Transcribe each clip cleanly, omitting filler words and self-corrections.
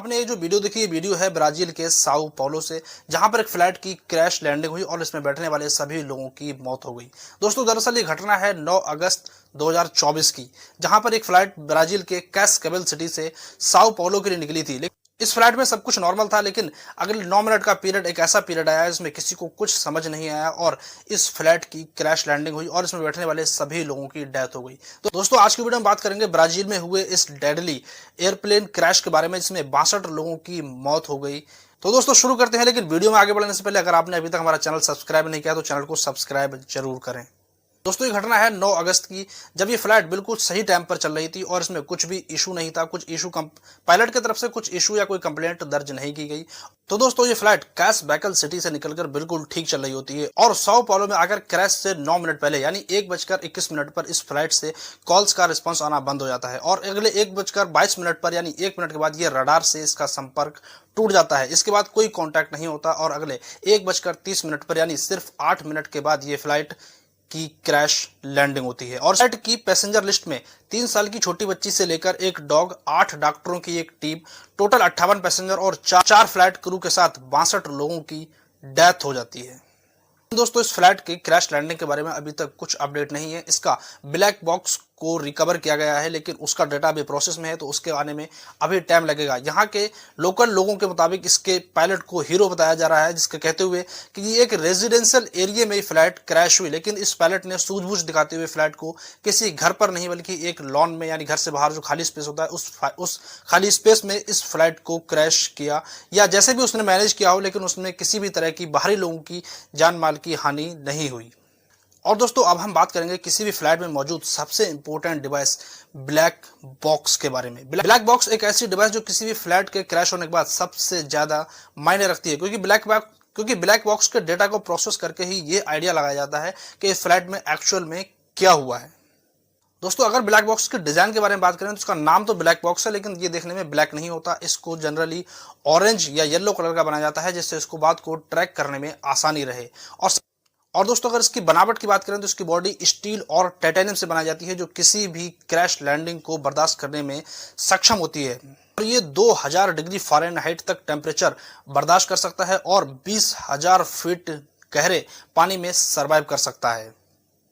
आपने ये जो वीडियो देखी, ये वीडियो है ब्राजील के साओ paulo से, जहां पर एक फ्लाइट की क्रैश लैंडिंग हुई और इसमें बैठने वाले सभी लोगों की मौत हो गई। दोस्तों, दरअसल ये घटना है 9 अगस्त 2024 की, जहां पर एक फ्लाइट ब्राजील के कैसकेवेल सिटी से साओ paulo के लिए निकली थी। इस फ्लाइट में सब कुछ नॉर्मल था, लेकिन अगले 9 मिनट का पीरियड एक ऐसा पीरियड आया जिसमें किसी को कुछ समझ नहीं आया और इस फ्लाइट की क्रैश लैंडिंग हुई और इसमें बैठने वाले सभी लोगों की डेथ हो गई। तो दोस्तों, आज की वीडियो में बात करेंगे ब्राजील में हुए इस डेडली एयरप्लेन क्रैश के बारे में, जिसमें 62 लोगों की मौत हो गई। तो दोस्तों, शुरू करते हैं, लेकिन वीडियो में आगे बढ़ने से पहले अगर आपने अभी तक हमारा चैनल सब्सक्राइब नहीं किया तो चैनल को सब्सक्राइब जरूर करें। दोस्तों, ये घटना है 9 अगस्त की, जब ये फ्लाइट बिल्कुल सही टाइम पर चल रही थी और इसमें कुछ भी इशू नहीं था। कुछ इशू पायलट की तरफ से कुछ इशू या कोई कंप्लेंट दर्ज नहीं की गई। तो दोस्तों, ये फ्लाइट कैसबैकल सिटी से निकलकर बिल्कुल ठीक चल रही होती है और साओ paulo में आकर क्रैश से 9 मिनट पहले यानी 1:21 पर इस फ्लाइट से कॉल्स का रिस्पांस आना बंद हो जाता है और अगले 1:22 पर यानी 1 मिनट के बाद ये रडार से इसका संपर्क टूट जाता है। इसके बाद कोई कांटेक्ट नहीं होता और अगले 1:30 पर यानी सिर्फ 8 मिनट के बाद ये फ्लाइट की क्रैश लैंडिंग होती है। और फ्लाइट की पैसेंजर लिस्ट में 3 साल की छोटी बच्ची से लेकर एक डॉग, 8 डॉक्टरों की एक टीम, टोटल 58 पैसेंजर और 4 फ्लाइट क्रू के साथ 62 लोगों की डेथ हो जाती है। दोस्तों, इस फ्लाइट की क्रैश लैंडिंग के बारे में अभी तक कुछ अपडेट नहीं है। इसका ब्लैक बॉक्स को रिकवर किया गया है, लेकिन उसका डेटा अभी प्रोसेस में है, तो उसके आने में अभी टाइम लगेगा। यहाँ के लोकल लोगों के मुताबिक इसके पायलट को हीरो बताया जा रहा है, जिसके कहते हुए कि ये एक रेजिडेंशियल एरिया में फ्लाइट क्रैश हुई, लेकिन इस पायलट ने सूझबूझ दिखाते हुए फ्लाइट को किसी घर पर नहीं बल्कि एक लॉन में यानी घर से बाहर जो खाली स्पेस होता है उस खाली स्पेस में इस फ्लाइट को क्रैश किया, या जैसे भी उसने मैनेज किया हो, लेकिन उसमें किसी भी तरह की बाहरी लोगों की जान माल की हानि नहीं हुई। और दोस्तों, अब हम बात करेंगे किसी भी फ्लाइट में मौजूद सबसे इंपॉर्टेंट डिवाइस ब्लैक बॉक्स के बारे में। ब्लैक बॉक्स एक ऐसी डिवाइस जो किसी भी फ्लाइट के क्रैश होने के बाद सबसे ज्यादा मायने रखती है, क्योंकि ब्लैक बॉक्स के डेटा को प्रोसेस करके ही ये आइडिया लगाया जाता है कि इस फ्लाइट में एक्चुअल में क्या हुआ है। दोस्तों, अगर ब्लैक बॉक्स के डिजाइन के बारे में बात करें तो उसका नाम तो ब्लैक बॉक्स है, लेकिन ये देखने में ब्लैक नहीं होता। इसको जनरली ऑरेंज या येलो कलर का बनाया जाता है, जिससे इसको बात को ट्रैक करने में आसानी रहे। और दोस्तों, अगर इसकी बनावट की बात करें तो इसकी बॉडी स्टील और टाइटेनियम से बनाई जाती है, जो किसी भी क्रैश लैंडिंग को बर्दाश्त करने में सक्षम होती है। और ये 2000 डिग्री फ़ारेनहाइट तक टेम्परेचर बर्दाश्त कर सकता है और 20,000 फीट गहरे पानी में सर्वाइव कर सकता है।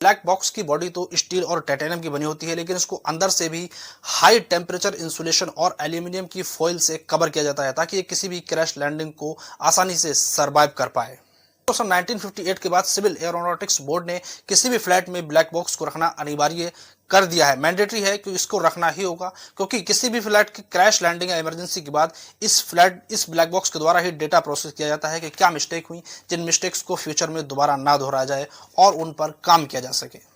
ब्लैक बॉक्स की बॉडी तो स्टील और टाइटेनियम की बनी होती है, लेकिन इसको अंदर से भी हाई टेम्परेचर इंसुलेशन और एल्यूमिनियम की फॉइल से कवर किया जाता है, ताकि ये किसी भी क्रैश लैंडिंग को आसानी से सर्वाइव कर पाए। तो सन 1958 के बाद सिविल एरोनॉटिक्स बोर्ड ने किसी भी फ्लाइट में ब्लैक बॉक्स को रखना अनिवार्य कर दिया है, मैंडेटरी है कि इसको रखना ही होगा, क्योंकि किसी भी फ्लाइट की क्रैश लैंडिंग या इमरजेंसी के बाद इस ब्लैक बॉक्स के द्वारा ही डेटा प्रोसेस किया जाता है कि क्या मिस्टेक हुई, जिन मिस्टेक्स को फ्यूचर में दोबारा ना दोहराया जाए और उन पर काम किया जा सके।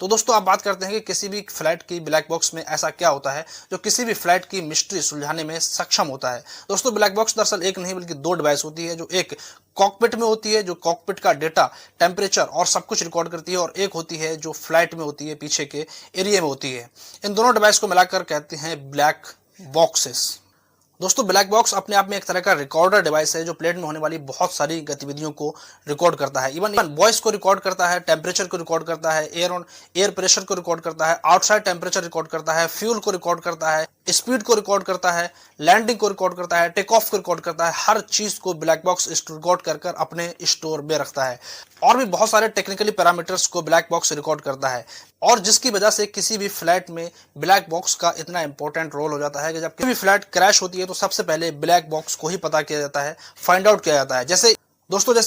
तो दोस्तों, आप बात करते हैं कि किसी भी फ्लाइट की ब्लैक बॉक्स में ऐसा क्या होता है जो किसी भी फ्लाइट की मिस्ट्री सुलझाने में सक्षम होता है। दोस्तों, ब्लैक बॉक्स दरअसल एक नहीं बल्कि 2 डिवाइस होती है, जो एक कॉकपिट में होती है, जो कॉकपिट का डेटा, टेम्परेचर और सब कुछ रिकॉर्ड करती है, और एक होती है जो फ्लाइट में होती है, पीछे के एरिया में होती है। इन दोनों डिवाइस को मिलाकर कहते हैं ब्लैक बॉक्सेस। दोस्तों, ब्लैक बॉक्स अपने आप में एक तरह का रिकॉर्डर डिवाइस है, जो प्लेन में होने वाली बहुत सारी गतिविधियों को रिकॉर्ड करता है। इवन वॉइस को रिकॉर्ड करता है, टेम्परेचर को रिकॉर्ड करता है, एयर प्रेशर को रिकॉर्ड करता है, आउटसाइड टेम्परेचर रिकॉर्ड करता है, फ्यूल को रिकॉर्ड करता है, स्पीड को रिकॉर्ड करता है, लैंडिंग को रिकॉर्ड करता है, टेक ऑफ को रिकॉर्ड करता है। हर चीज को ब्लैक बॉक्स रिकॉर्ड कर अपने स्टोर में रखता है, और भी बहुत सारे टेक्निकली पैरामीटर्स को ब्लैक बॉक्स रिकॉर्ड करता है, और जिसकी वजह से किसी भी फ्लाइट में ब्लैक बॉक्स का इतना इंपॉर्टेंट रोल हो जाता है कि जब किसी भी फ्लाइट क्रैश होती है तो सबसे पहले ब्लैक बॉक्स को ही पता किया जाता है, फाइंड आउट किया जाता है। जैसे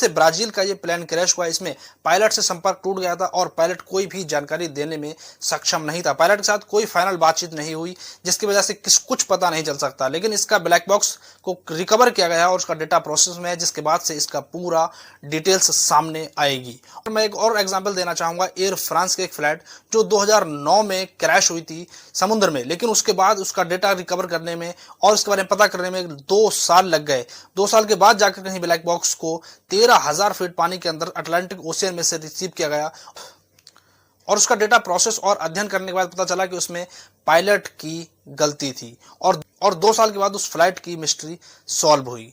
ब्राजील का ये प्लेन क्रैश हुआ, इसमें पायलट से संपर्क टूट गया था और पायलट कोई भी जानकारी देने में सक्षम नहीं था। पायलट के साथ कोई फाइनल बातचीत नहीं हुई, जिसकी वजह से कुछ पता नहीं चल सकता। लेकिन इसका ब्लैक बॉक्स को रिकवर किया गया और उसका डेटा प्रोसेस में है, जिसके बाद से इसका पूरा डिटेल्स सामने आएगी। और मैं एक और एग्जांपल देना चाहूंगा, एयर फ्रांस की एक फ्लाइट जो 2009 में क्रैश हुई थी समुद्र में, लेकिन उसके बाद उसका डेटा रिकवर करने में और उसके बारे में पता करने में 2 साल लग गए। 2 साल के बाद जाकर कहीं ब्लैक बॉक्स को 13,000 फीट पानी के अंदर अटलांटिक ओशियन में से रिसीव किया गया, और उसका डेटा प्रोसेस और अध्ययन करने के बाद पता चला कि उसमें पायलट की गलती थी, और 2 साल के बाद उस फ्लाइट की मिस्ट्री सॉल्व हुई।